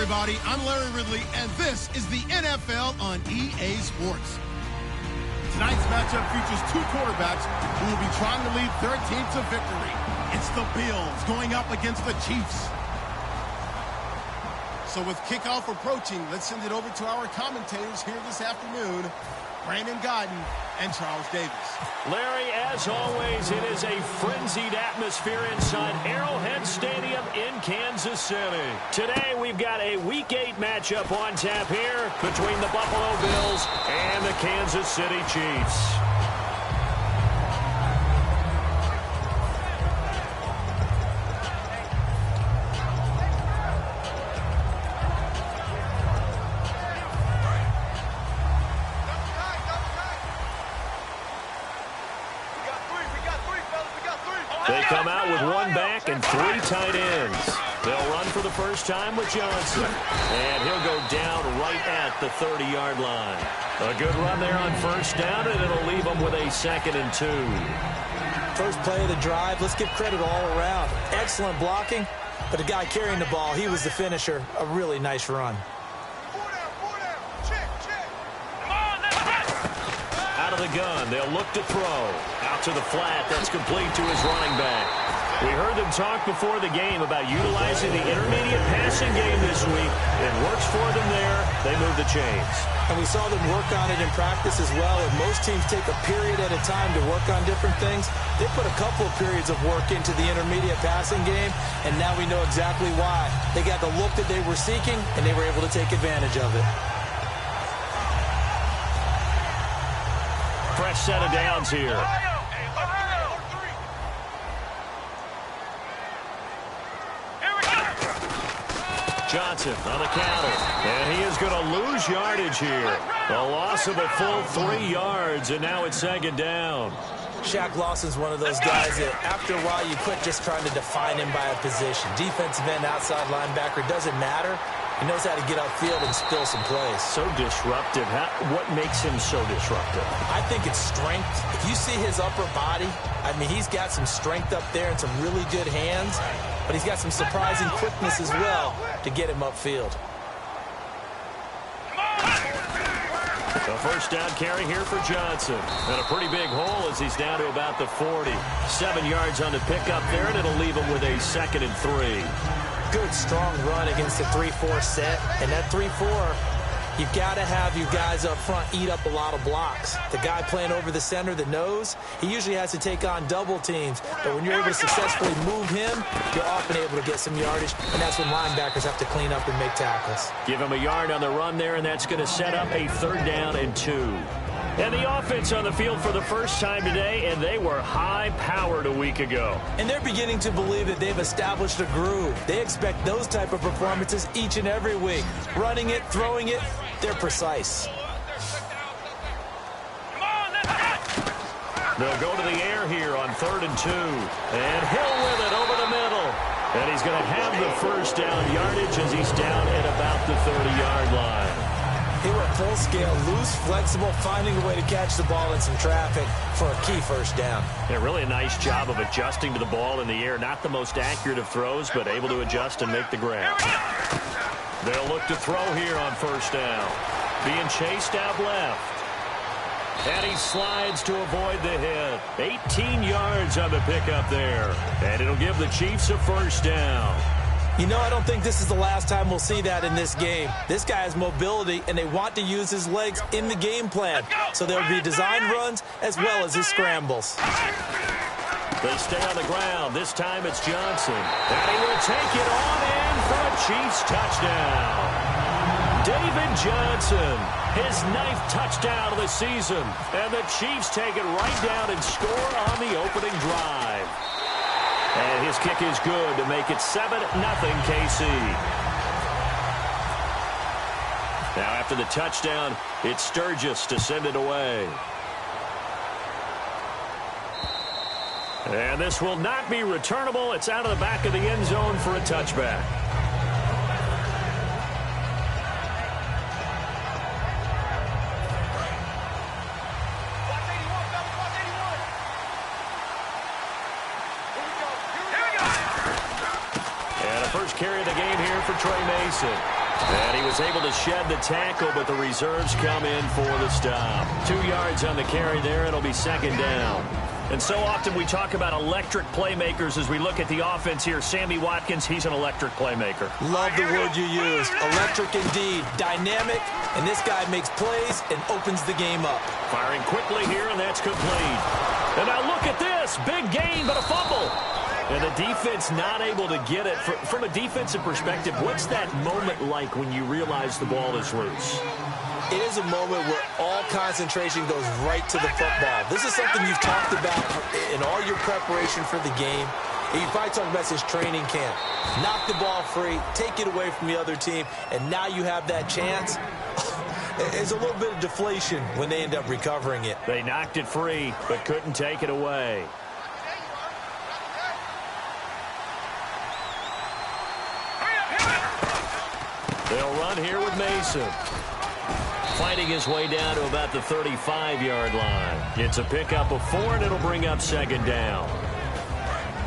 everybody. I'm Larry Ridley, and this is the NFL on EA Sports. Tonight's matchup features two quarterbacks who will be trying to lead their team to victory. It's the Bills going up against the Chiefs. So with kickoff approaching, let's send it over to our commentators here this afternoon, Brandon Godden and Charles Davis. Larry, as always, it is a frenzied atmosphere inside Arrowhead Stadium in Kansas City. Today, we've got a Week 8 matchup on tap here between the Buffalo Bills and the Kansas City Chiefs. They come out with one back and three tight ends. They'll run for the first time with Johnson. And he'll go down right at the 30-yard line. A good run there on first down, and it'll leave them with a 2nd and 2. First play of the drive, let's give credit all around. Excellent blocking, but the guy carrying the ball, he was the finisher. A really nice run. Out of the gun, they'll look to throw. Out to the flat, that's complete to his running back. We heard them talk before the game about utilizing the intermediate passing game this week. It works for them there. They move the chains. And we saw them work on it in practice as well. And most teams take a period at a time to work on different things. They put a couple of periods of work into the intermediate passing game, and now we know exactly why. They got the look that they were seeking, and they were able to take advantage of it. Fresh set of downs here. Johnson on the counter, and he is going to lose yardage here. A loss of a full 3 yards, and now it's 2nd down. Shaq Lawson's one of those guys that after a while you quit just trying to define him by a position. Defensive end, outside linebacker, doesn't matter. He knows how to get upfield and spill some plays. So disruptive. What makes him so disruptive? I think it's strength. If you see his upper body, I mean, he's got some strength up there and some really good hands, but he's got some surprising quickness as well to get him upfield. A first down carry here for Johnson. And a pretty big hole as he's down to about the 40. 7 yards on the pickup there, and it'll leave him with a 2nd and 3. Good, strong run against the 3-4 set. And that 3-4, you've got to have you guys up front eat up a lot of blocks. The guy playing over the center, the nose, he usually has to take on double teams. But when you're able to successfully move him, you're often able to get some yardage. And that's when linebackers have to clean up and make tackles. Give him a yard on the run there, and that's going to set up a 3rd down and 2. And the offense on the field for the first time today, and they were high-powered a week ago. And they're beginning to believe that they've established a groove. They expect those type of performances each and every week. Running it, throwing it, they're precise. They'll go to the air here on 3rd and 2. And Hill with it over the middle. And he's going to have the first down yardage as he's down at about the 30-yard line. They were full scale, loose, flexible, finding a way to catch the ball in some traffic for a key first down. Yeah, really a nice job of adjusting to the ball in the air. Not the most accurate of throws, but able to adjust and make the grab. They'll look to throw here on first down. Being chased out left. And he slides to avoid the hit. 18 yards on the pickup there. And it'll give the Chiefs a first down. You know, I don't think this is the last time we'll see that in this game. This guy has mobility, and they want to use his legs in the game plan. So there'll be designed runs as well as his scrambles. They stay on the ground. This time it's Johnson. And he will take it on in for a Chiefs touchdown. David Johnson, his 9th touchdown of the season. And the Chiefs take it right down and score on the opening drive. And his kick is good to make it 7-0 KC. Now after the touchdown, it's Sturgis to send it away. And this will not be returnable. It's out of the back of the end zone for a touchback. And a first carry of the game here for Trey Mason. And he was able to shed the tackle, but the reserves come in for the stop. 2 yards on the carry there. It'll be second down. And so often we talk about electric playmakers as we look at the offense here. Sammy Watkins, he's an electric playmaker. Love the word you used. Electric indeed. Dynamic. And this guy makes plays and opens the game up. Firing quickly here, and that's complete. And now look at this. Big gain, but a fumble. And the defense not able to get it. From a defensive perspective, what's that moment like when you realize the ball is loose? It is a moment where all concentration goes right to the football. This is something you've talked about in all your preparation for the game. And you probably talked about since training camp. Knock the ball free, take it away from the other team, and now you have that chance. It's a little bit of deflation when they end up recovering it. They knocked it free, but couldn't take it away. They'll run here with Mason. Fighting his way down to about the 35-yard line. It's a pickup of 4, and it'll bring up second down.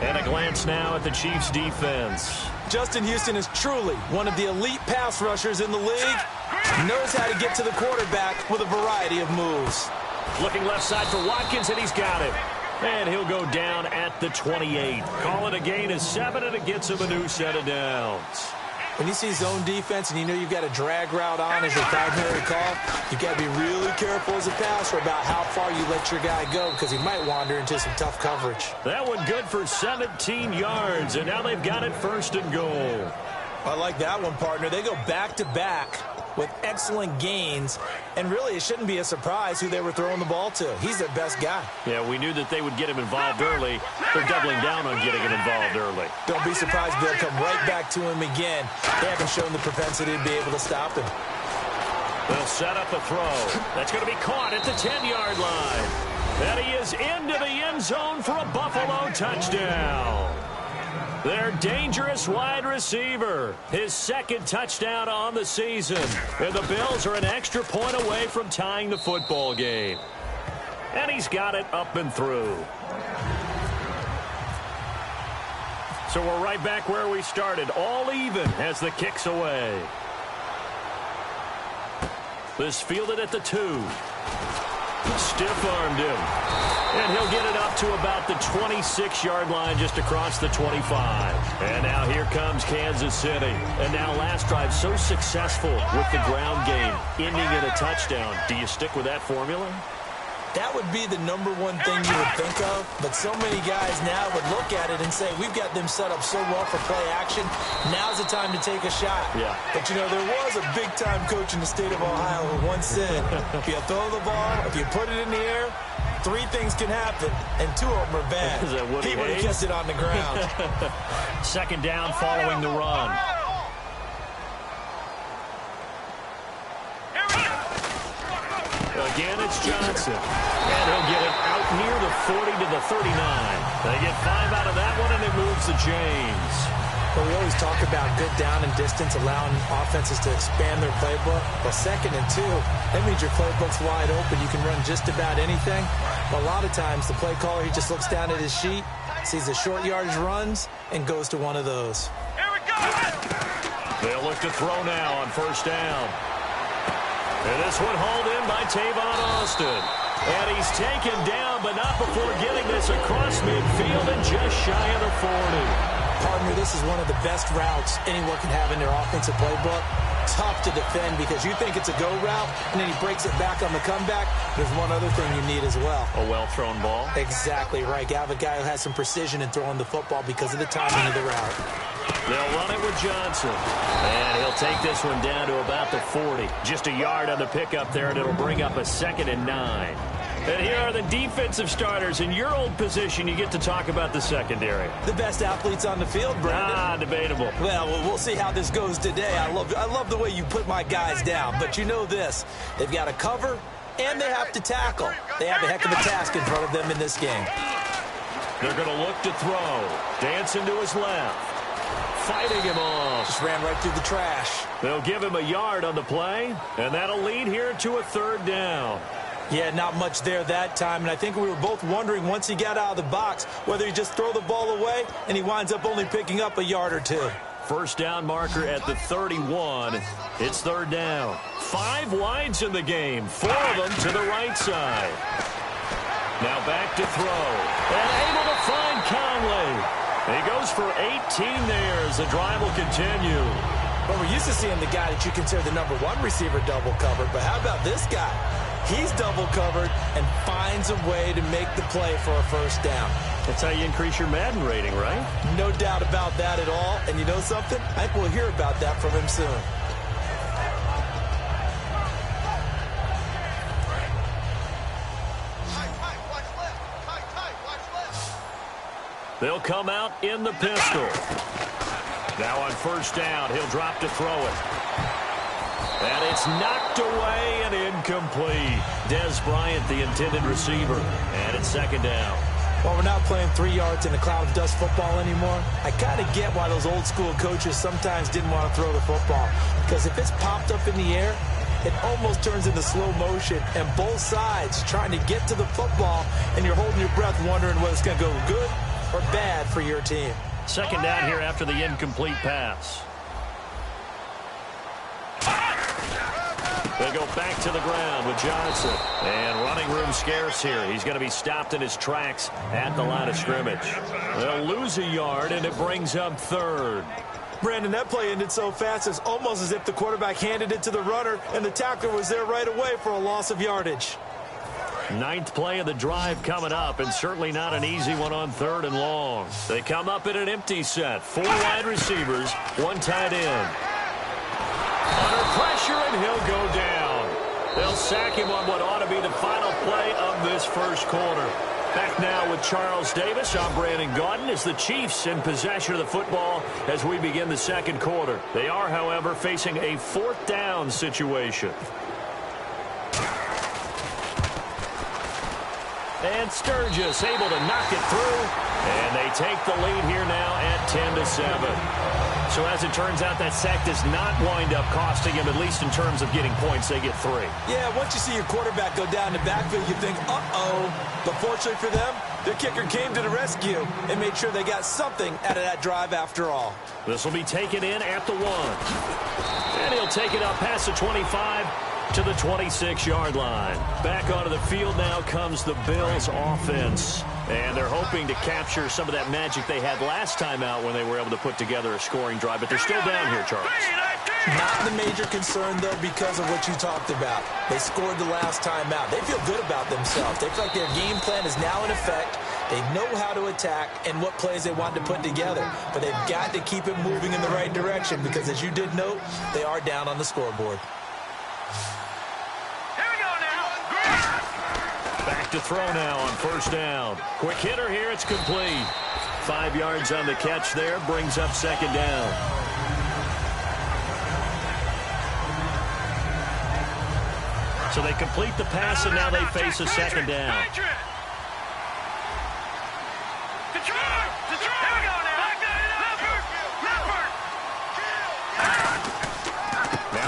And a glance now at the Chiefs' defense. Justin Houston is truly one of the elite pass rushers in the league. Knows how to get to the quarterback with a variety of moves. Looking left side for Watkins, and he's got it. And he'll go down at the 28. Call it a gain of 7, and it gets him a new set of downs. When you see zone defense and you know you've got a drag route on as your primary call, you've got to be really careful as a passer about how far you let your guy go because he might wander into some tough coverage. That one good for 17 yards, and now they've got it 1st and goal. I like that one, partner. They go back-to-back with excellent gains, and really it shouldn't be a surprise who they were throwing the ball to. He's their best guy. Yeah, we knew that they would get him involved early. They're doubling down on getting him involved early. Don't be surprised if they'll come right back to him again. They haven't shown the propensity to be able to stop him. They'll set up a throw. That's going to be caught at the 10-yard line. And he is into the end zone for a Buffalo touchdown. Their dangerous wide receiver, his 2nd touchdown on the season. And the Bills are an extra point away from tying the football game. And he's got it up and through. So we're right back where we started, all even as the kick's away. This fielded at the 2. Stiff-armed him. And he'll get it up to about the 26-yard line just across the 25. And now here comes Kansas City. And now last drive so successful with the ground game, ending in a touchdown. Do you stick with that formula? That would be the number one thing you would think of, but so many guys now would look at it and say, we've got them set up so well for play action, now's the time to take a shot. Yeah. But, you know, there was a big-time coach in the state of Ohio who once said, if you throw the ball, if you put it in the air, 3 things can happen, and 2 of them are bad. He would have kept it on the ground. Second down following the run. Again, it's Johnson. And he'll get it out near the 40 to the 39. They get 5 out of that one, and it moves the chains. Well, we always talk about good down and distance, allowing offenses to expand their playbook. Well, 2nd and 2, that means your playbook's wide open. You can run just about anything. But a lot of times, the play caller, he just looks down at his sheet, sees the short yardage runs, and goes to one of those. Here we go! They'll look to throw now on 1st down. And this one hauled in by Tavon Austin. And he's taken down, but not before getting this across midfield and just shy of the 40. Partner, this is one of the best routes anyone can have in their offensive playbook. Tough to defend because you think it's a go route, and then he breaks it back on the comeback. There's one other thing you need as well. A well-thrown ball? Exactly right. You have a guy who has some precision in throwing the football because of the timing of the route. They'll run it with Johnson. And he'll take this one down to about the 40. Just a yard on the pickup there, and it'll bring up a 2nd and 9. And here are the defensive starters. In your old position, you get to talk about the secondary. The best athletes on the field, Brandon. Debatable. Well, we'll see how this goes today. I love the way you put my guys down. But you know this. They've got to cover, and they have to tackle. They have a heck of a task in front of them in this game. They're going to look to throw. Dancing to his left. Fighting him off. Just ran right through the trash. They'll give him a yard on the play, and that'll lead here to a 3rd down. Yeah, not much there that time, and I think we were both wondering once he got out of the box whether he just throw the ball away and he winds up only picking up a yard or 2. First down marker at the 31. It's third down. 5 wides in the game. 4 of them to the right side. Now back to throw. And able to find Conley. He goes for 18 there as the drive will continue. Well, we're used to seeing the guy that you consider the number 1 receiver double covered. But how about this guy? He's double covered and finds a way to make the play for a first down. That's how you increase your Madden rating, right? No doubt about that at all. And you know something? I think we'll hear about that from him soon. They'll come out in the pistol. Now on first down, he'll drop to throw it. And it's knocked away and incomplete. Des Bryant, the intended receiver. And it's second down. While we're not playing 3 yards in a cloud of dust football anymore, I kind of get why those old school coaches sometimes didn't want to throw the football. Because if it's popped up in the air, it almost turns into slow motion, and both sides trying to get to the football, and you're holding your breath wondering whether it's going to go good or bad for your team. Second down here after the incomplete pass. They go back to the ground with Johnson. And running room scarce here. He's going to be stopped in his tracks at the line of scrimmage. They'll lose a yard, and it brings up third. Brandon, that play ended so fast, it's almost as if the quarterback handed it to the runner, and the tackler was there right away for a loss of yardage. 9th play of the drive coming up, and certainly not an easy one on 3rd and long. They come up in an empty set. 4 wide receivers, 1 tight end. Under pressure, and he'll go down. They'll sack him on what ought to be the final play of this first quarter. Back now with Charles Davis. I'm Brandon Gaudin as the Chiefs in possession of the football as we begin the second quarter. They are, however, facing a 4th down situation. And Sturgis able to knock it through. And they take the lead here now at 10-7. So as it turns out, that sack does not wind up costing him, at least in terms of getting points. They get 3. Yeah, once you see your quarterback go down the backfield, you think, uh-oh. But fortunately for them, their kicker came to the rescue and made sure they got something out of that drive after all. This will be taken in at the 1. And he'll take it up past the 25 to the 26-yard line. Back onto the field now comes the Bills offense. And they're hoping to capture some of that magic they had last time out when they were able to put together a scoring drive. But they're still down here, Charles. Not the major concern, though, because of what you talked about. They scored the last time out. They feel good about themselves. They feel like their game plan is now in effect. They know how to attack and what plays they want to put together. But they've got to keep it moving in the right direction because, as you did note, they are down on the scoreboard. Back to throw now on first down. Quick hitter here. It's complete. 5 yards on the catch there. Brings up second down. So they complete the pass, and now they face a second down.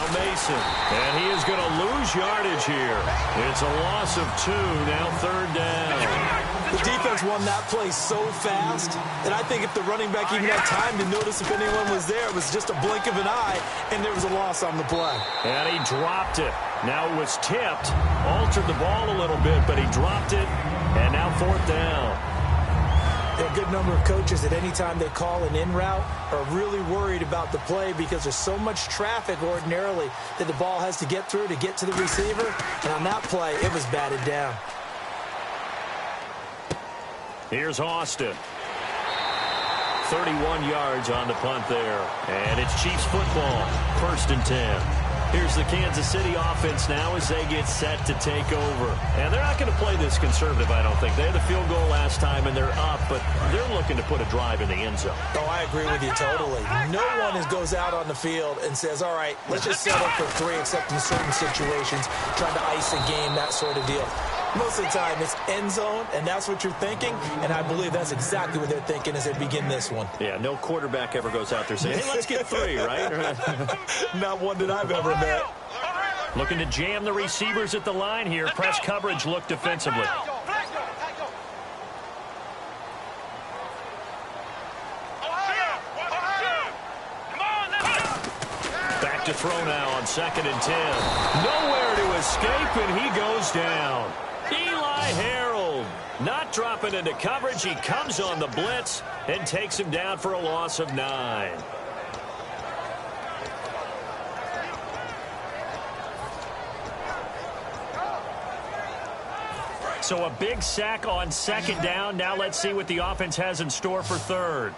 Mason, and he is going to lose yardage here. It's a loss of 2, now 3rd down. The defense won that play so fast that I think if the running back even had time to notice if anyone was there, it was just a blink of an eye, and there was a loss on the play. And he dropped it. Now it was tipped, altered the ball a little bit, but he dropped it, and now 4th down. There are a good number of coaches at any time they call an in route are really worried about the play because there's so much traffic ordinarily that the ball has to get through to get to the receiver. And on that play, it was batted down. Here's Austin. 31 yards on the punt there. And it's Chiefs football, 1st and 10. Here's the Kansas City offense now as they get set to take over. And they're not going to play this conservative, I don't think. They had the field goal last time, and they're up, but they're looking to put a drive in the end zone. Oh, I agree with you totally. No one goes out on the field and says, all right, let's just settle for 3, except in certain situations, trying to ice a game, that sort of deal. Most of the time, it's end zone, and that's what you're thinking, and I believe that's exactly what they're thinking as they begin this one. Yeah, no quarterback ever goes out there saying, hey, let's get 3, right? Not one that I've ever met. Looking to jam the receivers at the line here. Press coverage look defensively. to throw now on 2nd and 10. Nowhere to escape, and he goes down. Eli Harold not dropping into coverage. He comes on the blitz and takes him down for a loss of 9. So a big sack on 2nd down. Now let's see what the offense has in store for 3rd.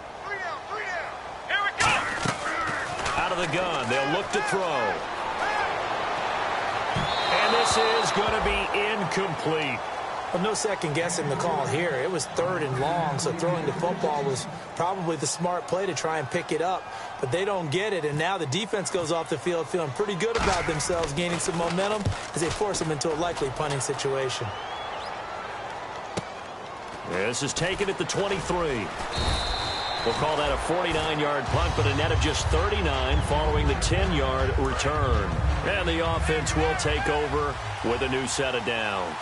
Out of the gun, they'll look to throw. And this is going to be incomplete. Well, no second guessing the call here. It was 3rd and long, so throwing the football was probably the smart play to try and pick it up. But they don't get it, and now the defense goes off the field feeling pretty good about themselves, gaining some momentum as they force them into a likely punting situation. This is taken at the 23. We'll call that a 49-yard punt, but a net of just 39 following the 10-yard return. And the offense will take over with a new set of downs.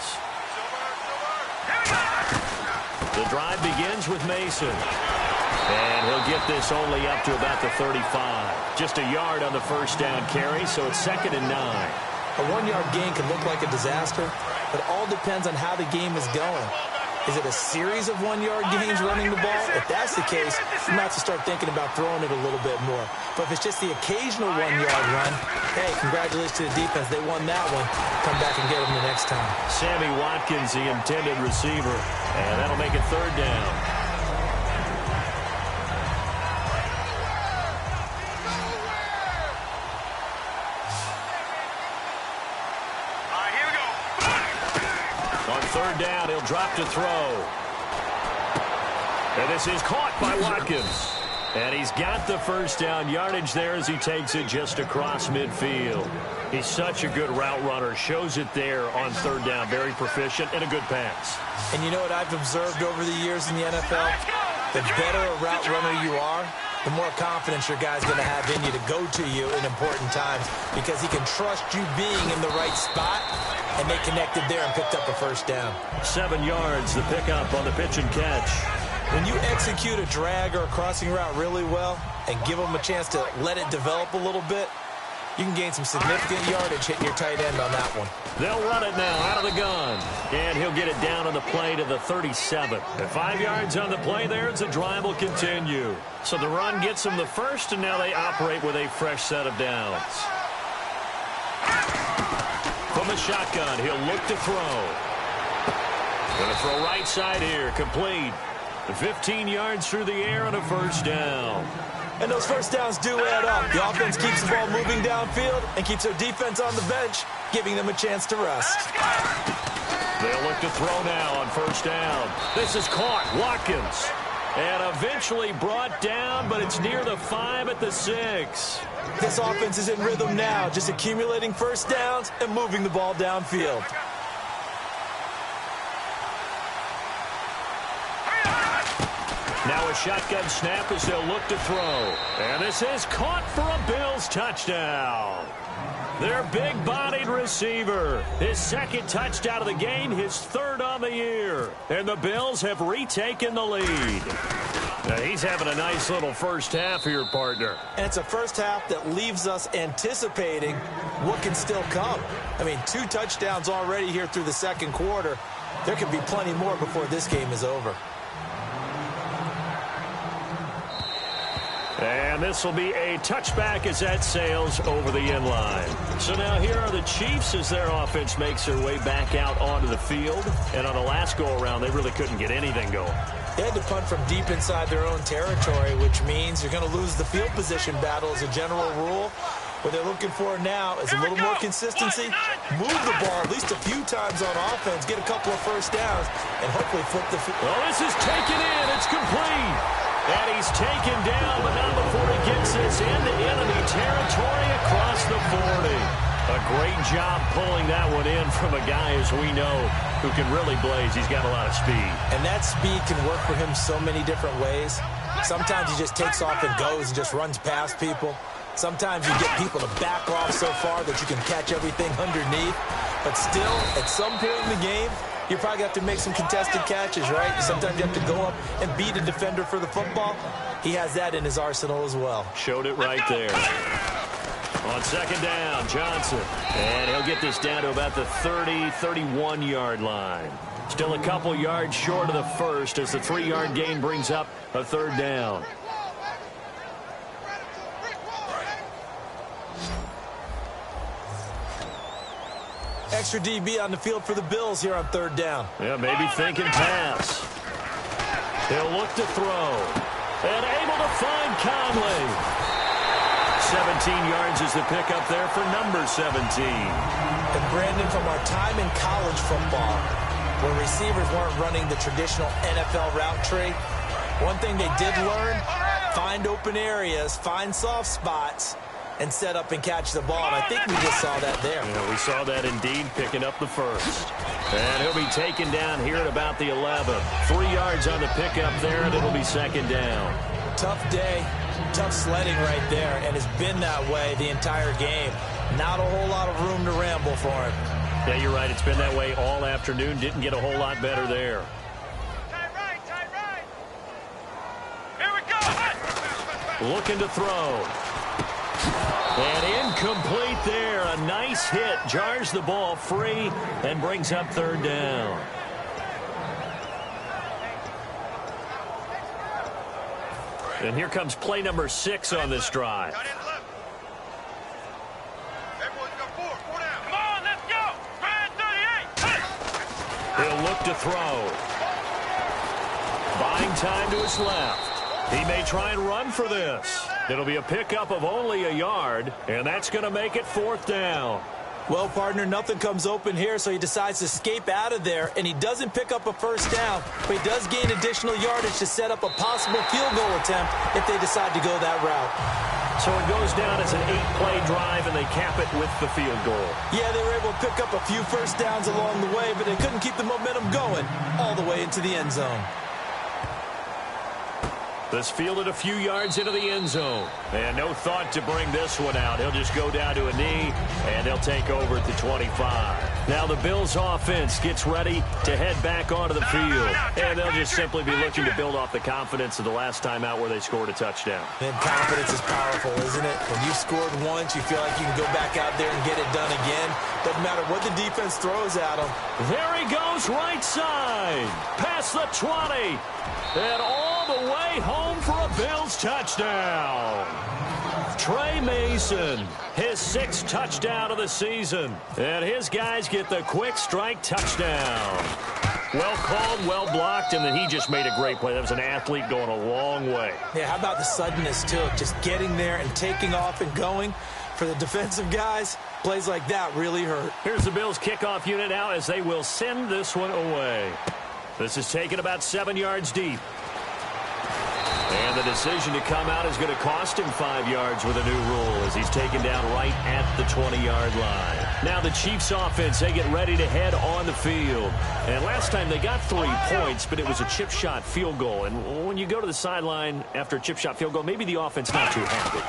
The drive begins with Mason. And he'll get this only up to about the 35. Just a yard on the first down carry, so it's 2nd and 9. A 1-yard gain can look like a disaster, but all depends on how the game is going. Is it a series of 1-yard gains running the ball? If that's the case, you might have to start thinking about throwing it a little bit more. But if it's just the occasional 1-yard run, hey, congratulations to the defense. They won that one. Come back and get them the next time. Sammy Watkins, the intended receiver. And that'll make it 3rd down. On 3rd down, he'll drop to throw. And this is caught by Watkins. And he's got the first down yardage there as he takes it just across midfield. He's such a good route runner. Shows it there on 3rd down. Very proficient and a good pass. And you know what I've observed over the years in the NFL? The better a route runner you are, the more confidence your guy's going to have in you to go to you in important times because he can trust you being in the right spot, and they connected there and picked up a first down. 7 yards, the pickup on the pitch and catch. When you execute a drag or a crossing route really well and give them a chance to let it develop a little bit, you can gain some significant yardage hitting your tight end on that one. They'll run it now out of the gun. And he'll get it down on the play to the 37. At 5 yards on the play there as the drive will continue. So the run gets them the first, and now they operate with a fresh set of downs. From the shotgun, he'll look to throw. Going to throw right side here, complete. 15 yards through the air on a first down. And those first downs do add up. The offense keeps the ball moving downfield and keeps their defense on the bench, giving them a chance to rest. They'll look to throw now on first down. This is caught. Watkins. And eventually brought down, but it's near the 5 at the 6. This offense is in rhythm now, just accumulating first downs and moving the ball downfield. Now a shotgun snap as they'll look to throw. And this is caught for a Bills touchdown. Their big-bodied receiver. His 2nd touchdown of the game, his 3rd on the year. And the Bills have retaken the lead. Now he's having a nice little first half here, partner. And it's a first half that leaves us anticipating what can still come. I mean, 2 touchdowns already here through the 2nd quarter. There could be plenty more before this game is over. And this will be a touchback as that sails over the end line. So now here are the Chiefs as their offense makes their way back out onto the field. And on the last go-around, they really couldn't get anything going. They had to punt from deep inside their own territory, which means you're going to lose the field position battle as a general rule. What they're looking for now is a little more consistency, move the ball at least a few times on offense, get a couple of first downs, and hopefully flip the field. Well, this is taken in. It's complete. And he's taken down, but not before he gets this into enemy territory across the 40. A great job pulling that one in from a guy, as we know, who can really blaze. He's got a lot of speed. And that speed can work for him so many different ways. Sometimes he just takes off and goes and just runs past people. Sometimes you get people to back off so far that you can catch everything underneath. But still, at some point in the game, you probably have to make some contested catches, right? Sometimes you have to go up and beat a defender for the football. He has that in his arsenal as well. Showed it right there. On second down, Johnson. And he'll get this down to about the 30, 31-yard line. Still a couple yards short of the first as the 3-yard gain brings up a third down. Extra DB on the field for the Bills here on third down. Yeah, maybe thinking pass. He'll look to throw. And able to find Conley. 17 yards is the pickup there for number 17. And Brandon, from our time in college football, where receivers weren't running the traditional NFL route tree, one thing they did learn, find open areas, find soft spots, and set up and catch the ball. And I think we just saw that there. Yeah, we saw that indeed, picking up the first. And he'll be taken down here at about the 11. 3 yards on the pickup there, and it'll be second down. Tough day, tough sledding right there, and it's been that way the entire game. Not a whole lot of room to ramble for him. Yeah, you're right. It's been that way all afternoon. Didn't get a whole lot better there. Tight right. Here we go. Looking to throw. And incomplete there. A nice hit. Jars the ball free and brings up third down. And here comes play number 6 on this drive. Come on, let's go. 38. He'll look to throw. Buying time to his left. He may try and run for this. It'll be a pickup of only a yard, and that's going to make it fourth down. Well, partner, nothing comes open here, so he decides to escape out of there, and he doesn't pick up a first down, but he does gain additional yardage to set up a possible field goal attempt if they decide to go that route. So it goes down as an 8-play drive, and they cap it with the field goal. Yeah, they were able to pick up a few first downs along the way, but they couldn't keep the momentum going all the way into the end zone. This fielded a few yards into the end zone. And no thought to bring this one out. He'll just go down to a knee, and they'll take over at the 25. Now the Bills offense gets ready to head back onto the field. And they'll just simply be looking to build off the confidence of the last time out where they scored a touchdown. And confidence is powerful, isn't it? When you've scored once, you feel like you can go back out there and get it done again. Doesn't matter what the defense throws at them. There he goes, right side. Past the 20. And all the way home for a Bills touchdown. Trey Mason, his 6th touchdown of the season. And his guys get the quick strike touchdown. Well called, well blocked, and then he just made a great play. That was an athlete going a long way. Yeah, how about the suddenness, too? Just getting there and taking off and going. For the defensive guys, plays like that really hurt. Here's the Bills kickoff unit now as they will send this one away. This is taken about 7 yards deep. And the decision to come out is going to cost him 5 yards with a new rule as he's taken down right at the 20-yard line. Now the Chiefs offense, they get ready to head on the field. And last time they got 3 points, but it was a chip shot field goal. And when you go to the sideline after a chip shot field goal, maybe the offense not too happy.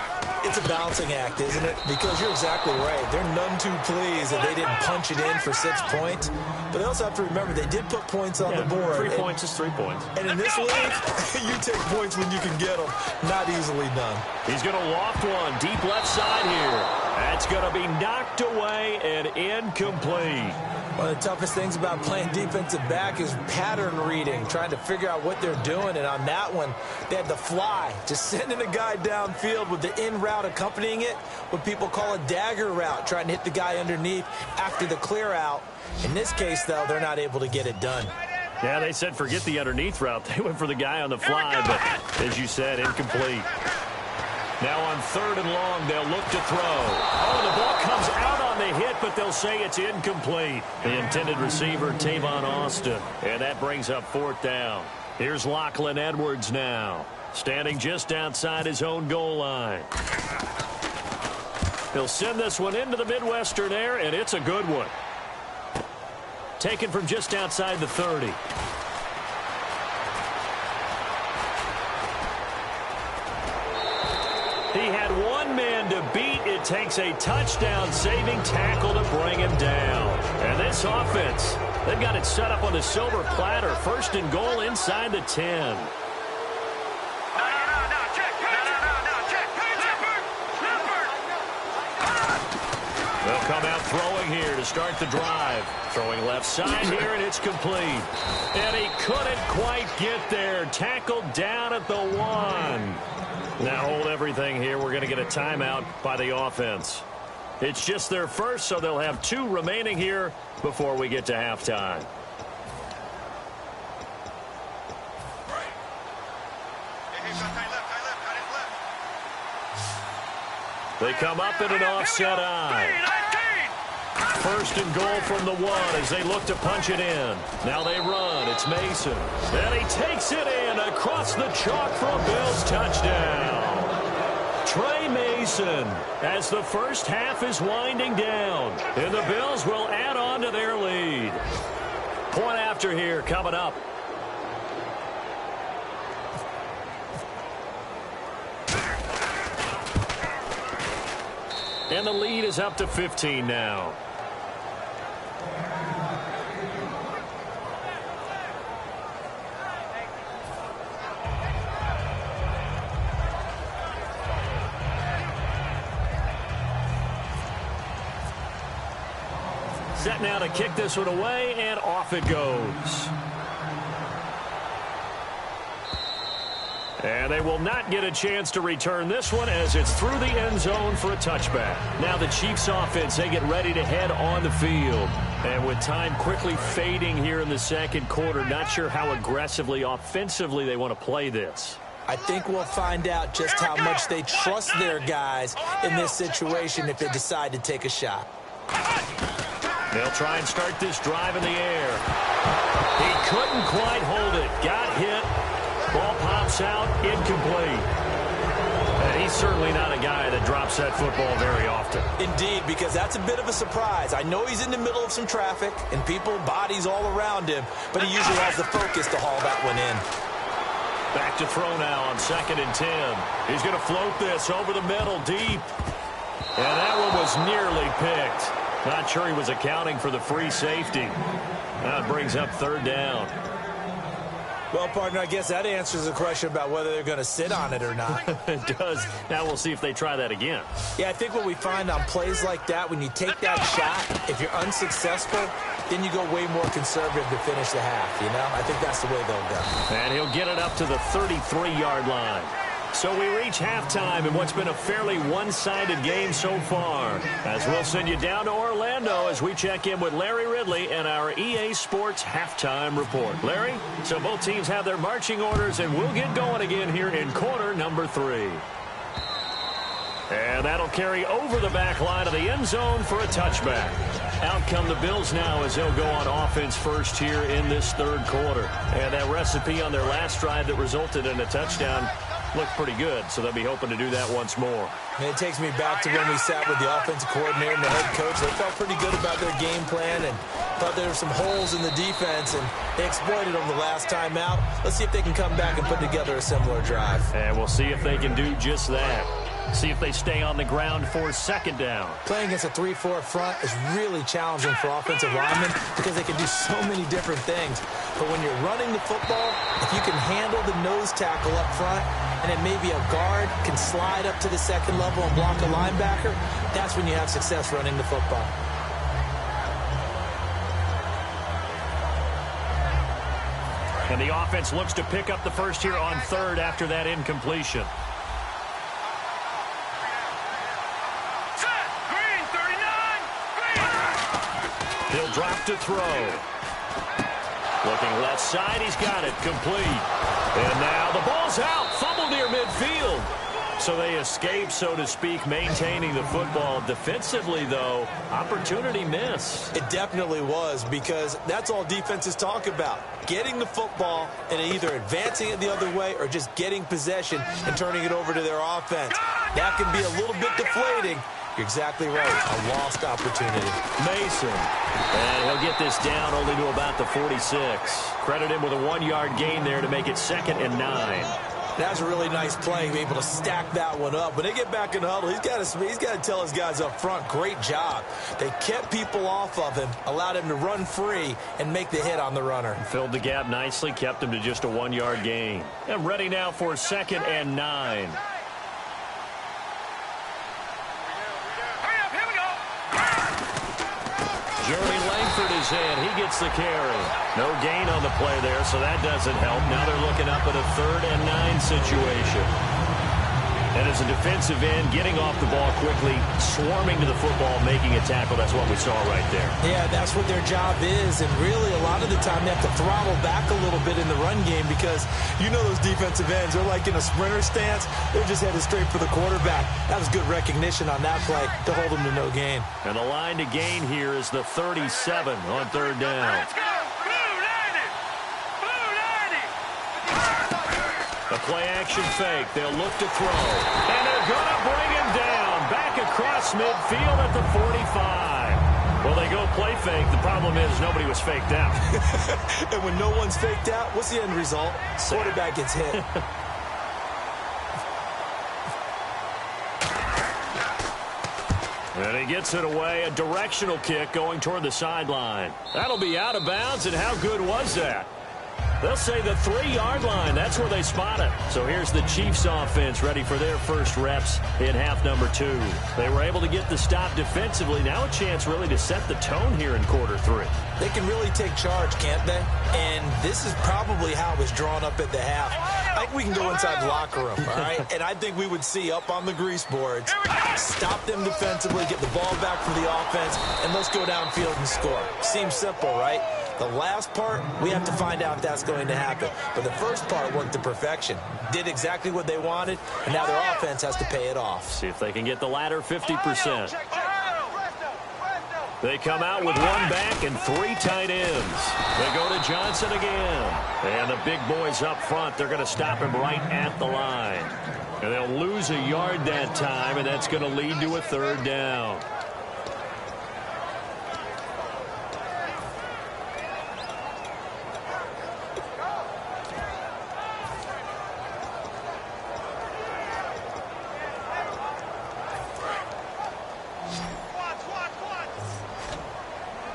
It's a balancing act, isn't it? Because you're exactly right. They're none too pleased that they didn't punch it in for 6 points. But they also have to remember they did put points on the board. 3 points is 3 points. And in this league, you take points when you can get them. Not easily done. He's going to loft one deep left side here. That's going to be knocked away and incomplete. One of the toughest things about playing defensive back is pattern reading, trying to figure out what they're doing. And on that one, they had to fly, just sending a guy downfield with the in route accompanying it, what people call a dagger route, trying to hit the guy underneath after the clear out. In this case, though, they're not able to get it done. Yeah, they said forget the underneath route. They went for the guy on the fly, but as you said, incomplete. Now on 3rd and long, they'll look to throw. Oh, the ball comes out on the hit, but they'll say it's incomplete. The intended receiver, Tavon Austin. And that brings up 4th down. Here's Lachlan Edwards now, standing just outside his own goal line. He'll send this one into the Midwestern air, and it's a good one. Taken from just outside the 30. He had one man to beat. It takes a touchdown-saving tackle to bring him down. And this offense, they've got it set up on the silver platter. 1st and goal inside the 10. They'll come out throwing here to start the drive. Throwing left side here, and it's complete. And he couldn't quite get there. Tackled down at the 1. Now hold everything here. We're going to get a timeout by the offense. It's just their first, so they'll have 2 remaining here before we get to halftime. They come up in an offset eye. First and goal from the 1 as they look to punch it in. Now they run. It's Mason. And he takes it in across the chalk for a Bills touchdown. Trey Mason as the first half is winding down. And the Bills will add on to their lead. Point after here coming up. And the lead is up to 15 now. Set now to kick this one away, and off it goes. And they will not get a chance to return this one as it's through the end zone for a touchback. Now the Chiefs offense, they get ready to head on the field. And with time quickly fading here in the second quarter, not sure how aggressively, offensively they want to play this. I think we'll find out just how much they trust their guys in this situation if they decide to take a shot. They'll try and start this drive in the air. He couldn't quite hold it. Got hit. Ball pops out, incomplete. And he's certainly not a guy that drops that football very often. Indeed, because that's a bit of a surprise. I know he's in the middle of some traffic and people, bodies all around him, but he usually has the focus to haul that one in. Back to throw now on 2nd and 10. He's going to float this over the middle deep. And that one was nearly picked. Not sure he was accounting for the free safety. That brings up 3rd down. Well, partner, I guess that answers the question about whether they're going to sit on it or not. It does. Now we'll see if they try that again. Yeah, I think what we find on plays like that, when you take that shot, if you're unsuccessful, then you go way more conservative to finish the half, you know? I think that's the way they'll go. And he'll get it up to the 33-yard line. So we reach halftime in what's been a fairly one-sided game so far. As we'll send you down to Orlando as we check in with Larry Ridley and our EA Sports Halftime Report. Larry, so both teams have their marching orders, and we'll get going again here in quarter number 3. And that'll carry over the back line of the end zone for a touchback. Out come the Bills now as they'll go on offense first here in this 3rd quarter. And that recipe on their last drive that resulted in a touchdown looked pretty good, so they'll be hoping to do that once more. And it takes me back to when we sat with the offensive coordinator and the head coach. They felt pretty good about their game plan and thought there were some holes in the defense, and they exploited them the last time out. Let's see if they can come back and put together a similar drive. And we'll see if they can do just that. See if they stay on the ground for 2nd down. Playing against a 3-4 front is really challenging for offensive linemen because they can do so many different things. But when you're running the football, if you can handle the nose tackle up front, and then maybe a guard can slide up to the 2nd level and block a linebacker, that's when you have success running the football. And the offense looks to pick up the first here on 3rd after that incompletion. He'll drop to throw. Looking left side, he's got it, complete. And now the ball's out, fumble near midfield. So they escape, so to speak, maintaining the football. Defensively, though, opportunity missed. It definitely was, because that's all defenses talk about. Getting the football and either advancing it the other way or just getting possession and turning it over to their offense. That can be a little bit deflating. You're exactly right. A lost opportunity. Mason. And he'll get this down only to about the 46. Credit him with a 1-yard gain there to make it 2nd and 9. That's a really nice play, able to stack that one up. When they get back in the huddle, he's got to tell his guys up front, great job. They kept people off of him, allowed him to run free and make the hit on the runner. Filled the gap nicely, kept him to just a 1-yard gain. And ready now for 2nd and 9. Hurry up, here we go. rushes in. He gets the carry. No gain on the play there, so that doesn't help. Now they're looking up at a 3rd and 9 situation. And as a defensive end, getting off the ball quickly, swarming to the football, making a tackle, that's what we saw right there. Yeah, that's what their job is. And really, a lot of the time, they have to throttle back a little bit in the run game because you know those defensive ends, they're like in a sprinter stance. They're just headed straight for the quarterback. That was good recognition on that play to hold them to no gain. And the line to gain here is the 37 on 3rd down. Let's go. Blue 90. Blue 90. A play-action fake. They'll look to throw. And they're going to bring him down. Back across midfield at the 45. Well, they go play fake. The problem is nobody was faked out. And when no one's faked out, what's the end result? Quarterback gets hit. And he gets it away. A directional kick going toward the sideline. That'll be out of bounds, and how good was that? They'll say the 3-yard line. That's where they spot it. So here's the Chiefs offense ready for their first reps in half number 2. They were able to get the stop defensively. Now a chance really to set the tone here in quarter 3. They can really take charge, can't they? And this is probably how it was drawn up at the half. I think we can go inside the locker room, all right? And I think we would see up on the grease boards, stop them defensively, get the ball back for the offense, and let's go downfield and score. Seems simple, right? The last part, we have to find out if that's going to happen. But the first part worked to perfection. Did exactly what they wanted, and now their offense has to pay it off. See if they can get the latter 50%. They come out with 1 back and 3 tight ends. They go to Johnson again. And the big boys up front, they're going to stop him right at the line. And they'll lose a yard that time, and that's going to lead to a 3rd down.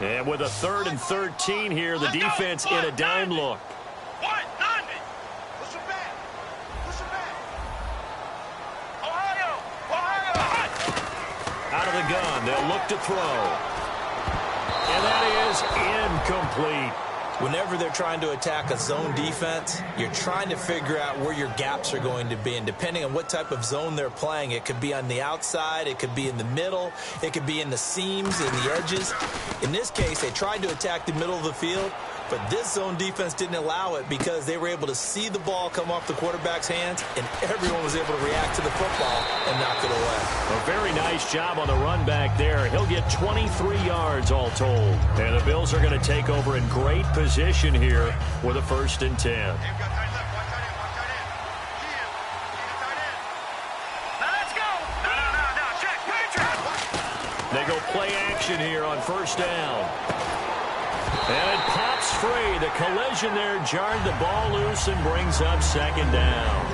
And with a 3rd and 13 here, the defense in a dime look. What? 90. Push him back. Push him back. Ohio. Out of the gun, they'll look to throw. And that is incomplete. Whenever they're trying to attack a zone defense, you're trying to figure out where your gaps are going to be. And depending on what type of zone they're playing, it could be on the outside, it could be in the middle, it could be in the seams and the edges. In this case, they tried to attack the middle of the field, but this zone defense didn't allow it because they were able to see the ball come off the quarterback's hands, and everyone was able to react to the football and knock it away. A very nice job on the run back there. He'll get 23 yards all told. And the Bills are going to take over in great position here with a 1st and 10. They go play action here on 1st down. And it pops free. The collision there jarred the ball loose and brings up 2nd down.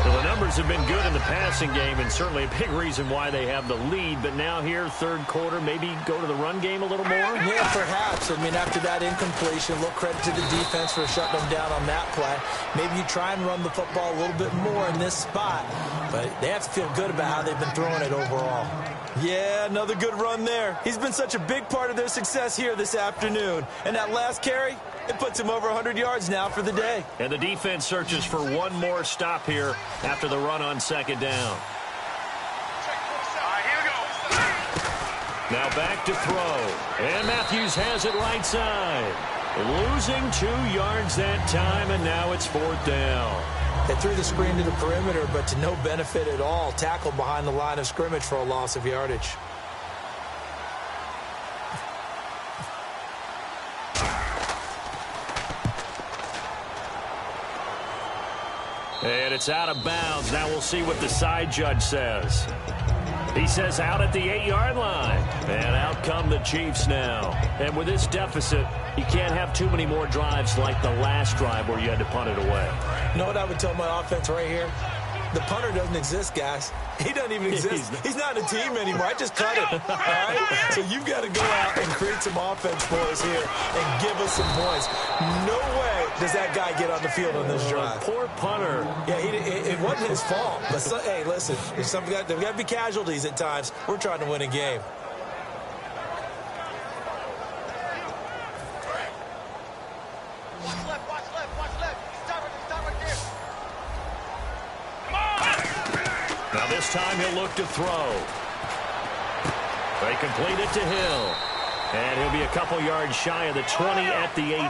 Well, the numbers have been good in the passing game, and certainly a big reason why they have the lead. But now here, 3rd quarter, maybe go to the run game a little more? Yeah, perhaps. I mean, after that incompletion, a little credit to the defense for shutting them down on that play. Maybe you try and run the football a little bit more in this spot. But they have to feel good about how they've been throwing it overall. Yeah, another good run there. He's been such a big part of their success here this afternoon. And that last carry, it puts him over 100 yards now for the day. And the defense searches for one more stop here after the run on 2nd down. Now back to throw. And Matthews has it right side. Losing 2 yards that time, and now it's 4th down. They threw the screen to the perimeter, but to no benefit at all. Tackled behind the line of scrimmage for a loss of yardage. And it's out of bounds. Now we'll see what the side judge says. He says out at the 8-yard line. And out come the Chiefs now. And with this deficit, you can't have too many more drives like the last drive where you had to punt it away. You know what I would tell my offense right here? The punter doesn't exist, guys. He doesn't even exist. He's not a team anymore. I just cut him. All right? So you've got to go out and create some offense for us here and give us some points. No way does that guy get on the field on this drive. Poor punter. Yeah, it wasn't his fault. But, hey, listen, there's got to be casualties at times. We're trying to win a game. look to throw. They complete it to Hill. And he'll be a couple yards shy of the 20 at the 18.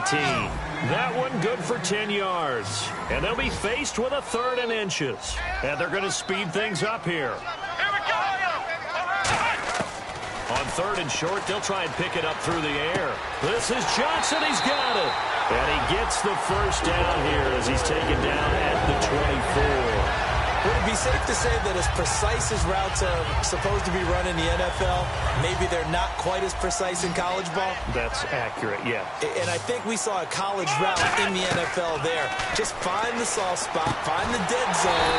That one good for 10 yards. And they'll be faced with a 3rd and inches. And they're going to speed things up here. On 3rd and short, they'll try and pick it up through the air. This is Johnson. He's got it. And he gets the first down here as he's taken down at the 24. Would it be safe to say that as precise as routes are supposed to be run in the NFL, maybe they're not quite as precise in college ball? That's accurate, yeah. And I think we saw a college route in the NFL there. Just find the soft spot, find the dead zone,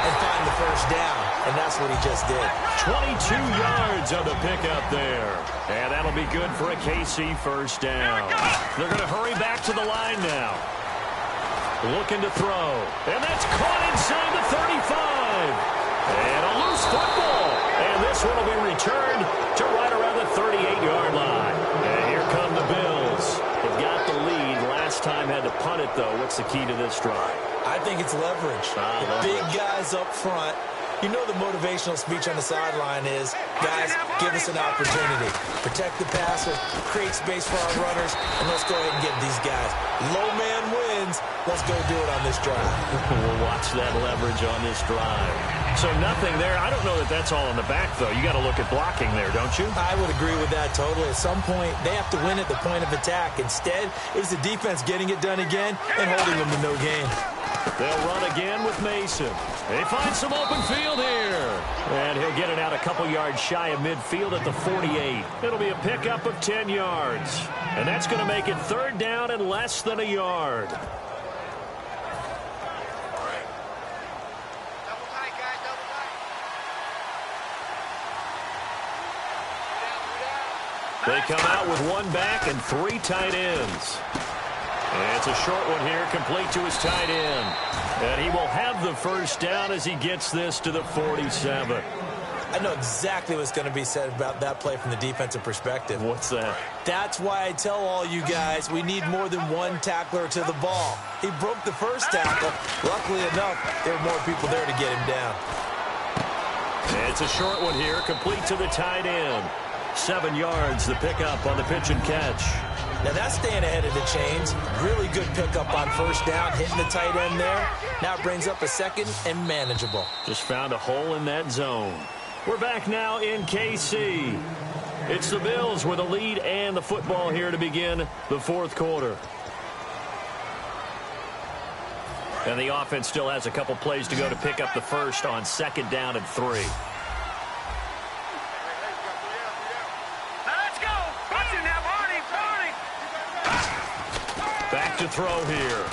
and find the first down. And that's what he just did. 22 yards on the pickup there. And that'll be good for a KC first down. They're going to hurry back to the line now. Looking to throw. And that's caught inside the 35. And a loose football. And this one will be returned to right around the 38-yard line. And here come the Bills. They've got the lead. Last time had to punt it, though. What's the key to this drive? I think it's leverage. The big guys up front. You know the motivational speech on the sideline is, guys, give us an opportunity. Protect the passer, create space for our runners, and let's go ahead and get these guys. Low man wins. Let's go do it on this drive. We'll watch that leverage on this drive. So nothing there. I don't know that that's all in the back, though. You got to look at blocking there, don't you? I would agree with that totally. At some point, they have to win at the point of attack. Instead, it was the defense getting it done again and holding them to no gain. They'll run again with Mason. They find some open field here. And he'll get it out a couple yards shy of midfield at the 48. It'll be a pickup of 10 yards. And that's going to make it 3rd down and less than a yard. They come out with 1 back and 3 tight ends. And it's a short one here, complete to his tight end. And he will have the first down as he gets this to the 47. I know exactly what's going to be said about that play from the defensive perspective. What's that? That's why I tell all you guys we need more than one tackler to the ball. He broke the first tackle. Luckily enough, there were more people there to get him down. And it's a short one here, complete to the tight end. 7 yards, the pickup on the pitch and catch. Now that's staying ahead of the chains. Really good pickup on first down, hitting the tight end there. Now it brings up a 2nd and manageable. Just found a hole in that zone. We're back now in KC. It's the Bills with a lead and the football here to begin the 4th quarter. And the offense still has a couple plays to go to pick up the first on 2nd down and 3. Back to throw here.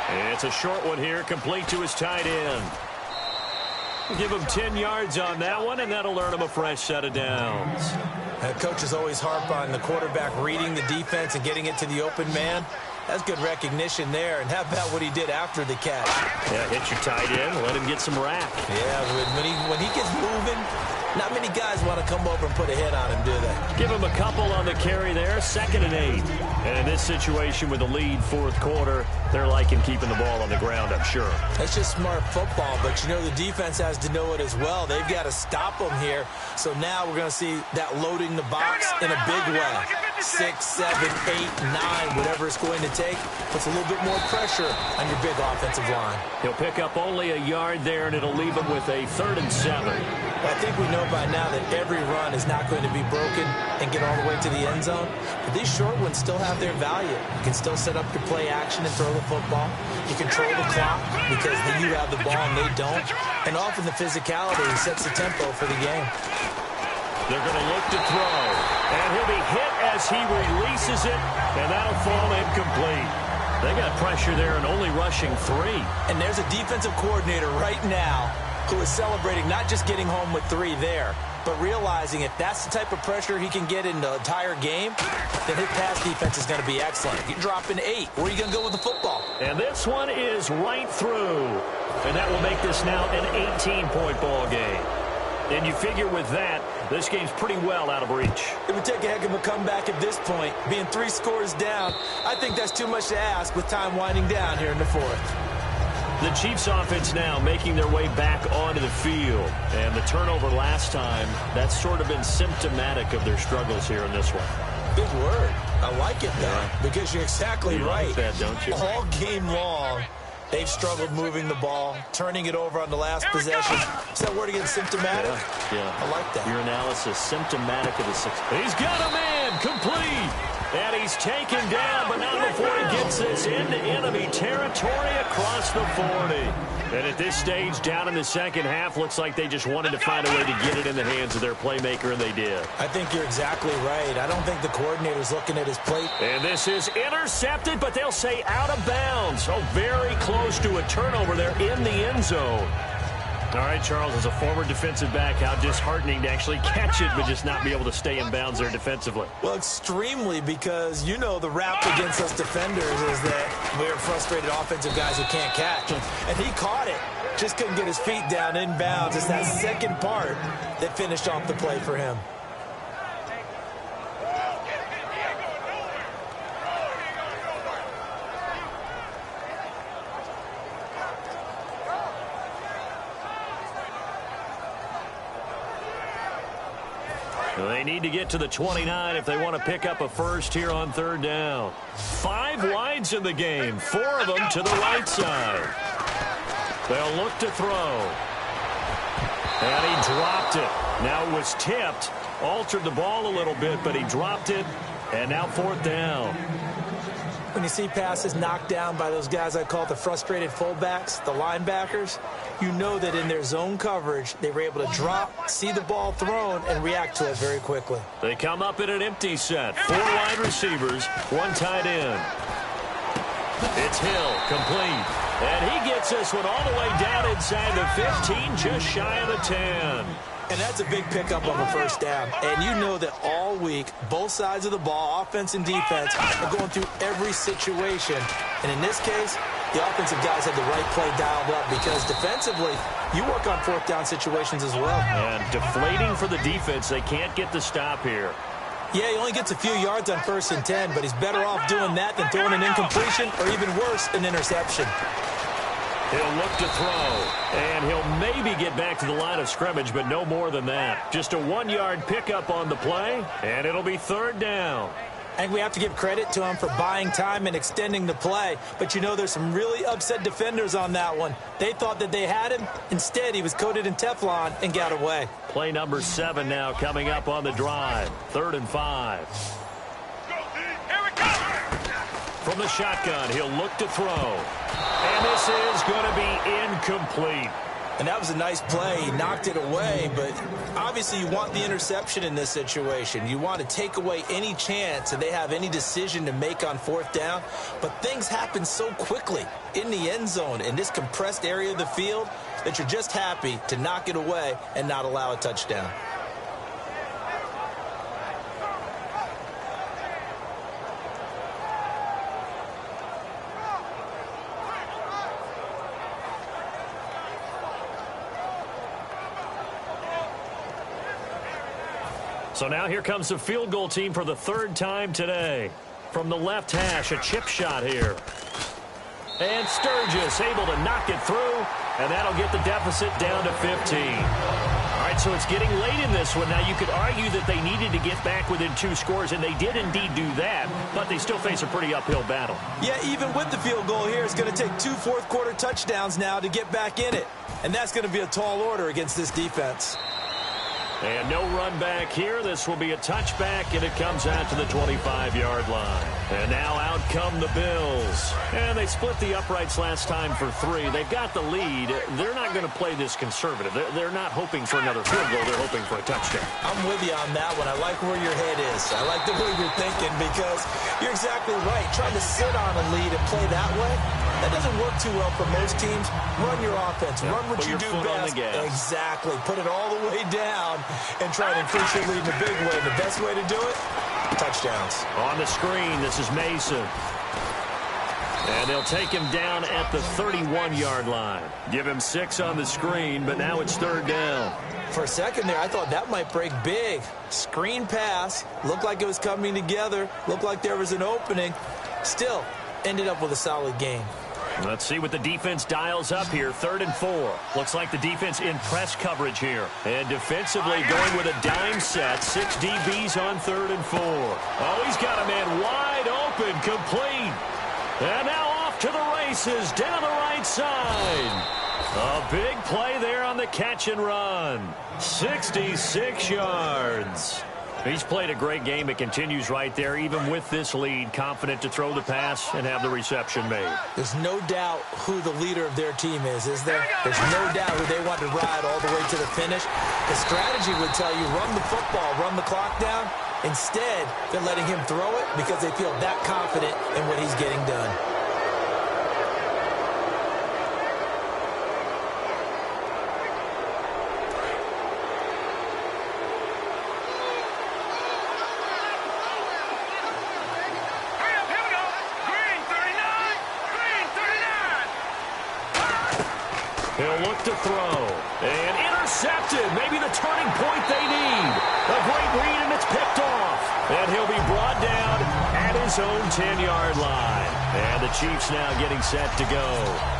And it's a short one here, complete to his tight end. Give him 10 yards on that one, and that'll earn him a fresh set of downs. Coaches always harp on the quarterback reading the defense and getting it to the open man. That's good recognition there. And how about what he did after the catch? Yeah, hit your tight end, let him get some rack. Yeah, when he gets moving, not many guys want to come over and put a hit on him, do they? Give him a couple on the carry there, 2nd and 8. And in this situation with the lead 4th quarter, they're liking keeping the ball on the ground, I'm sure. That's just smart football, but you know the defense has to know it as well. They've got to stop them here. So now we're going to see that loading the box in a big way. 6, 7, 8, 9, whatever it's going to take, puts a little bit more pressure on your big offensive line. He'll pick up only a yard there, and it'll leave him with a 3rd and 7. I think we know by now that every run is not going to be broken and get all the way to the end zone. But these short ones still have their value. You can still set up your play action and throw the football. You control the clock because you have the ball and they don't. And often the physicality sets the tempo for the game. They're going to look to throw. And he'll be hit as he releases it, and that'll fall incomplete. They got pressure there and only rushing 3. And there's a defensive coordinator right now who is celebrating not just getting home with 3 there, but realizing if that's the type of pressure he can get in the entire game, then his pass defense is going to be excellent. You're dropping 8. Where are you going to go with the football? And this one is right through. And that will make this now an 18-point ball game. And you figure with that, this game's pretty well out of reach. It would take a heck of a comeback at this point. Being 3 scores down, I think that's too much to ask with time winding down here in the 4th. The Chiefs offense now making their way back onto the field. And the turnover last time, that's sort of been symptomatic of their struggles here in this one. Big word. I like it, though, because you're exactly right. Like that, don't you? All game long, they've struggled moving the ball, turning it over on the last possession. Is that word again, symptomatic? Yeah. I like that. Your analysis, symptomatic of the six. He's got a man, complete. And he's taken down, but not before he gets this into enemy territory across the 40. And at this stage, down in the second half, looks like they just wanted to find a way to get it in the hands of their playmaker, and they did. I think you're exactly right. I don't think the coordinator's looking at his plate. And this is intercepted, but they'll say out of bounds. Oh, very close to a turnover there in the end zone. All right, Charles, as a former defensive back, how disheartening to actually catch it but just not be able to stay in bounds there defensively. Well, extremely, because you know the rap against us defenders is that we're frustrated offensive guys who can't catch. And he caught it, just couldn't get his feet down in bounds. It's that second part that finished off the play for him. They need to get to the 29 if they want to pick up a first here on third down. 5 wides in the game, 4 of them to the right side. They'll look to throw. And he dropped it. Now it was tipped, altered the ball a little bit, but he dropped it, and now 4th down. When you see passes knocked down by those guys I call the frustrated fullbacks, the linebackers, you know that in their zone coverage, they were able to drop, see the ball thrown, and react to it very quickly. They come up in an empty set. 4 wide receivers, 1 tight end. It's Hill, complete. And he gets this one all the way down inside the 15, just shy of the 10. And that's a big pickup of a first down. And you know that all week, both sides of the ball, offense and defense, are going through every situation. And in this case, the offensive guys had the right play dialed up because defensively, you work on 4th down situations as well. And deflating for the defense. They can't get the stop here. Yeah, he only gets a few yards on 1st and 10, but he's better off doing that than throwing an incompletion or even worse, an interception. He'll look to throw, and he'll maybe get back to the line of scrimmage, but no more than that. Just a 1-yard pickup on the play, and it'll be 3rd down. I think we have to give credit to him for buying time and extending the play. But you know there's some really upset defenders on that one. They thought that they had him. Instead, he was coated in Teflon and got away. Play number 7 now coming up on the drive. 3rd and 5. From the shotgun, he'll look to throw. And this is going to be incomplete. And that was a nice play. He knocked it away, but obviously you want the interception in this situation. You want to take away any chance that they have any decision to make on 4th down. But things happen so quickly in the end zone in this compressed area of the field that you're just happy to knock it away and not allow a touchdown. So now here comes the field goal team for the 3rd time today. From the left hash, a chip shot here. And Sturgis able to knock it through, and that'll get the deficit down to 15. All right, so it's getting late in this one. Now, you could argue that they needed to get back within 2 scores, and they did indeed do that, but they still face a pretty uphill battle. Yeah, even with the field goal here, it's going to take 2 fourth-quarter touchdowns now to get back in it. And that's going to be a tall order against this defense. And no run back here. This will be a touchback, and it comes out to the 25-yard line. And now out come the Bills. And they split the uprights last time for 3. They've got the lead. They're not going to play this conservative. They're not hoping for another field goal. They're hoping for a touchdown. I'm with you on that one. I like where your head is. I like the way you're thinking because you're exactly right. Trying to sit on a lead and play that way, that doesn't work too well for most teams. Run your offense. Yeah, run what you do best. Exactly. Put it all the way down and try to increase your lead in a big way. The best way to do it, touchdowns. On the screen, this is Mason. And they'll take him down at the 31-yard line. Give him 6 on the screen, but now it's 3rd down. For a second there, I thought that might break big. Screen pass. Looked like it was coming together. Looked like there was an opening. Still, ended up with a solid game. Let's see what the defense dials up here. 3rd and 4. Looks like the defense in press coverage here. And defensively going with a dime set. 6 DBs on 3rd and 4. Oh, he's got a man wide open, complete. And now off to the races down the right side. A big play there on the catch and run. 66 yards. He's played a great game. It continues right there, even with this lead, confident to throw the pass and have the reception made. There's no doubt who the leader of their team is there? There's no doubt who they want to ride all the way to the finish. The strategy would tell you, run the football, run the clock down. Instead, they're letting him throw it because they feel that confident in what he's getting done. He'll look to throw. And intercepted. Maybe the turning point they need. A great read, and it's picked off. And he'll be brought down at his own 10-yard line. And the Chiefs now getting set to go.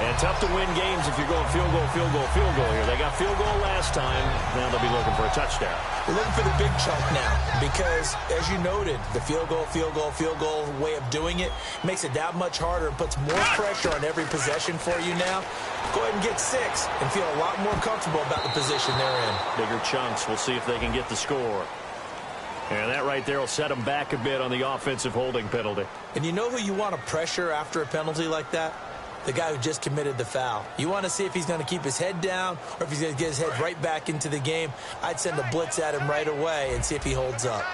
And tough to win games if you're going field goal, field goal, field goal here. They got field goal last time. Now they'll be looking for a touchdown. They're looking for the big chunk now because, as you noted, the field goal way of doing it makes it that much harder and puts more pressure on every possession for you now. Go ahead and get 6 and feel a lot more comfortable about the position they're in. Bigger chunks. We'll see if they can get the score. And that right there will set them back a bit on the offensive holding penalty. And you know who you want to pressure after a penalty like that? The guy who just committed the foul. You want to see if he's going to keep his head down or if he's going to get his head right back into the game. I'd send a blitz at him right away and see if he holds up.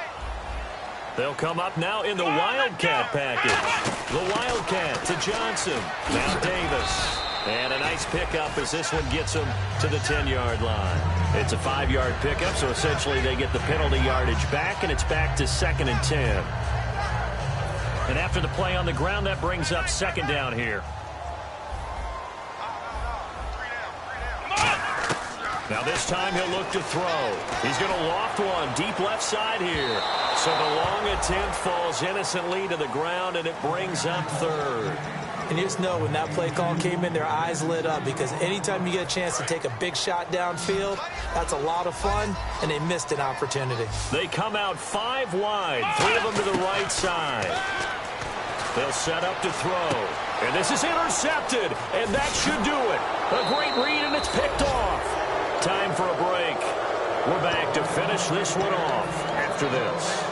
They'll come up now in the Wildcat package. The Wildcat to Johnson. Now Davis. And a nice pickup as this one gets them to the 10-yard line. It's a 5-yard pickup, so essentially they get the penalty yardage back, and it's back to 2nd and 10. And after the play on the ground, that brings up 2nd down here. Now this time he'll look to throw. He's going to loft one deep left side here. So the long attempt falls innocently to the ground, and it brings up 3rd. And you just know when that play call came in, their eyes lit up because anytime you get a chance to take a big shot downfield, that's a lot of fun, and they missed an opportunity. They come out 5 wide, 3 of them to the right side. They'll set up to throw. And this is intercepted, and that should do it. A great read, and it's picked off. Time for a break. We're back to finish this one off after this.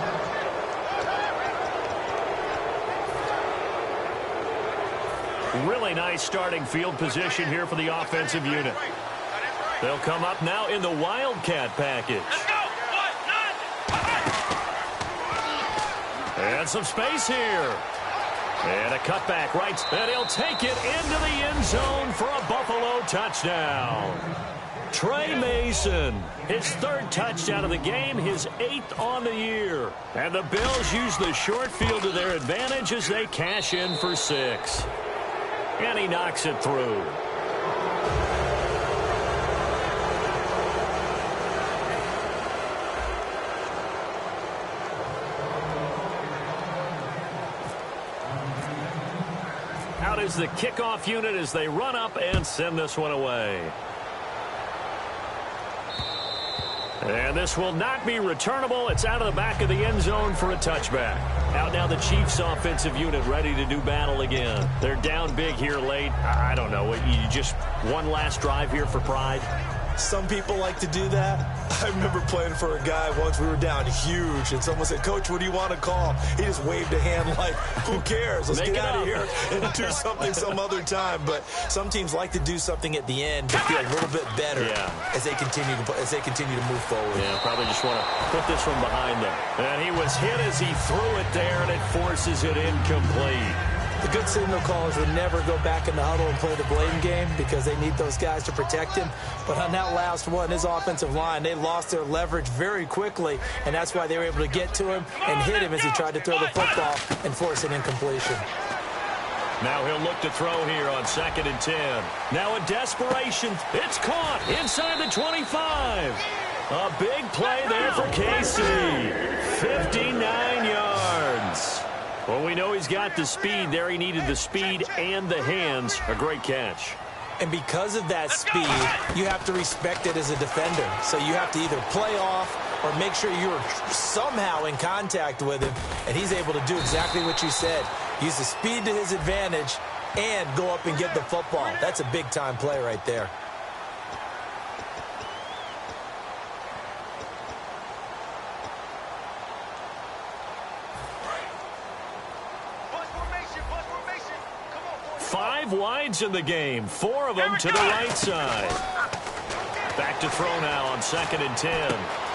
Really nice starting field position here for the offensive unit. They'll come up now in the Wildcat package. And some space here. And a cutback right. And he'll take it into the end zone for a Buffalo touchdown. Trey Mason, his 3rd touchdown of the game, his 8th on the year. And the Bills use the short field to their advantage as they cash in for 6. And he knocks it through. Out is the kickoff unit as they run up and send this one away. And this will not be returnable. It's out of the back of the end zone for a touchback. Out now the Chiefs offensive unit ready to do battle again. They're down big here late. I don't know. You just one last drive here for pride? Some people like to do that. I remember playing for a guy once. We were down huge, and someone said, "Coach, what do you want to call?" He just waved a hand like, "Who cares? Let's get out of here and do something some other time." But some teams like to do something at the end to feel a little bit better as they continue to move forward. Yeah, probably just want to put this one behind them. And he was hit as he threw it there, and it forces it incomplete. The good signal callers would never go back in the huddle and play the blame game because they need those guys to protect him. But on that last one, his offensive line, they lost their leverage very quickly, and that's why they were able to get to him and hit him as he tried to throw the football and force an incompletion. Now he'll look to throw here on 2nd and 10. Now in desperation, it's caught inside the 25. A big play there for KC. 59 yards. Well, we know he's got the speed there. He needed the speed and the hands. A great catch. And because of that speed, you have to respect it as a defender. So you have to either play off or make sure you're somehow in contact with him. And he's able to do exactly what you said. Use the speed to his advantage and go up and get the football. That's a big-time play right there. Five wides in the game, 4 of them to the right side. Back to throw now on 2nd and 10.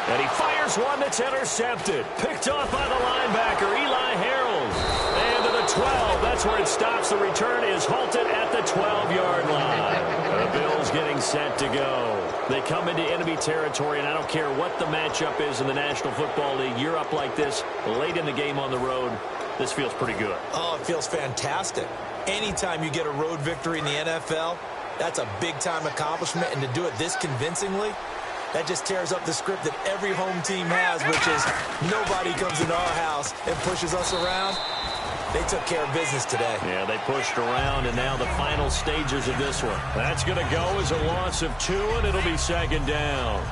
And he fires one that's intercepted. Picked off by the linebacker, Eli Harold. And to the 12. That's where it stops. The return is halted at the 12-yard line. The Bills getting set to go. They come into enemy territory, and I don't care what the matchup is in the National Football League. You're up like this late in the game on the road. This feels pretty good. Oh, it feels fantastic. Anytime you get a road victory in the NFL, that's a big-time accomplishment. And to do it this convincingly, that just tears up the script that every home team has, which is nobody comes into our house and pushes us around. They took care of business today. Yeah, they pushed around, and now the final stages of this one. That's going to go as a loss of 2, and it'll be 2nd down.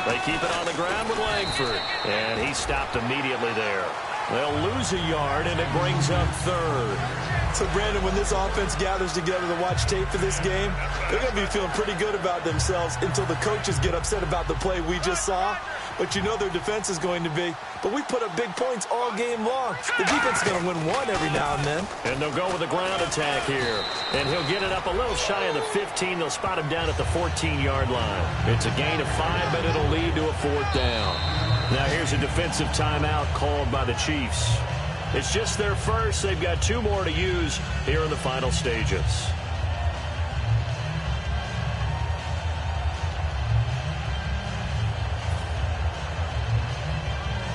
They keep it on the ground with Langford. And he stopped immediately there. They'll lose a yard, and it brings up 3rd. So, Brandon, when this offense gathers together to watch tape for this game, they're going to be feeling pretty good about themselves until the coaches get upset about the play we just saw. But you know their defense is going to be. But we put up big points all game long. The defense is going to win one every now and then. And they'll go with a ground attack here. And he'll get it up a little shy of the 15. They'll spot him down at the 14-yard line. It's a gain of 5, but it'll lead to a 4th down. Now here's a defensive timeout called by the Chiefs. It's just their first. They've got 2 more to use here in the final stages.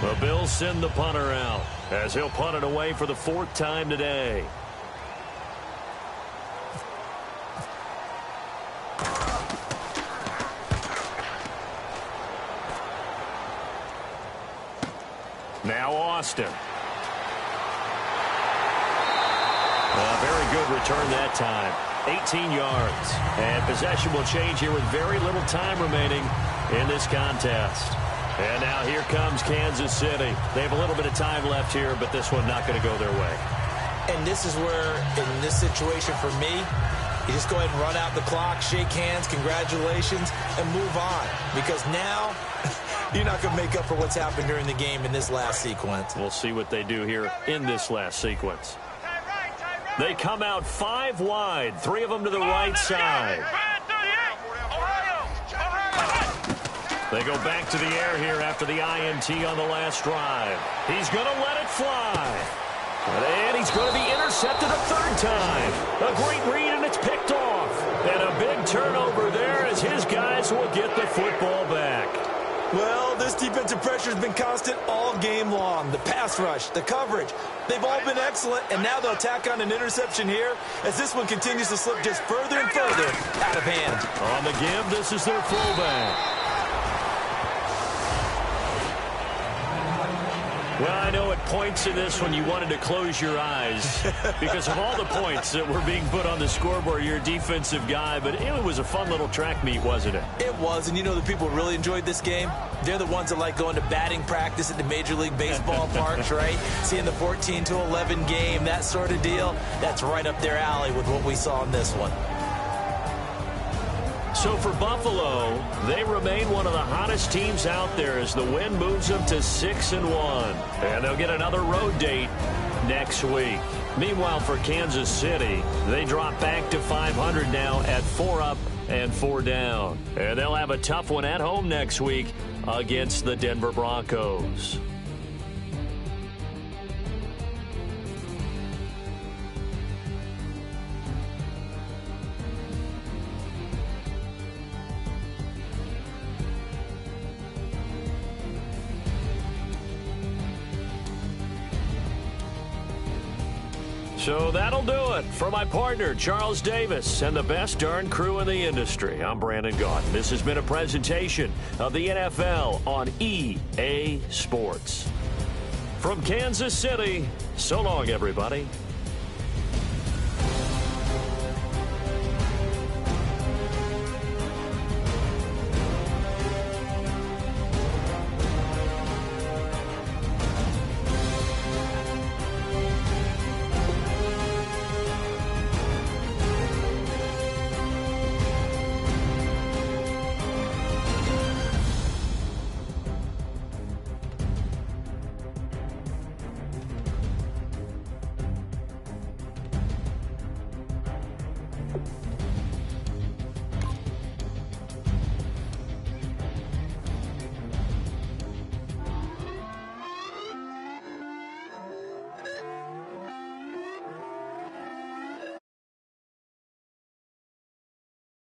The Bills send the punter out as he'll punt it away for the 4th time today. Now Austin. Very good return that time. 18 yards. And possession will change here with very little time remaining in this contest. And now here comes Kansas City. They have a little bit of time left here, but this one not going to go their way. And this is where, in this situation for me, you just go ahead and run out the clock, shake hands, congratulations, and move on. Because now you're not going to make up for what's happened during the game in this last sequence. We'll see what they do here in this last sequence. They come out 5 wide, 3 of them to the right side. They go back to the air here after the INT on the last drive. He's going to let it fly. And he's going to be intercepted a 3rd time. A great read, and it's picked off. And a big turnover there as his guys will get the football back. Well, this defensive pressure has been constant all game long. The pass rush, the coverage, they've all been excellent, and now they'll tack on an interception here as this one continues to slip just further and further out of hand. On the give, this is their fullback. Well, I know at points in this one you wanted to close your eyes because of all the points that were being put on the scoreboard. You're a defensive guy, but it was a fun little track meet, wasn't it? It was, and you know the people who really enjoyed this game? They're the ones that like going to batting practice at the Major League Baseball parks, right? Seeing the 14-11 game, that sort of deal. That's right up their alley with what we saw in this one. So for Buffalo, they remain one of the hottest teams out there as the win moves them to 6-1. And they'll get another road date next week. Meanwhile, for Kansas City, they drop back to 500 now at 4 up and 4 down. And they'll have a tough one at home next week against the Denver Broncos. So that'll do it. For my partner, Charles Davis, and the best darn crew in the industry, I'm Brandon Gaudin. This has been a presentation of the NFL on EA Sports. From Kansas City, so long, everybody.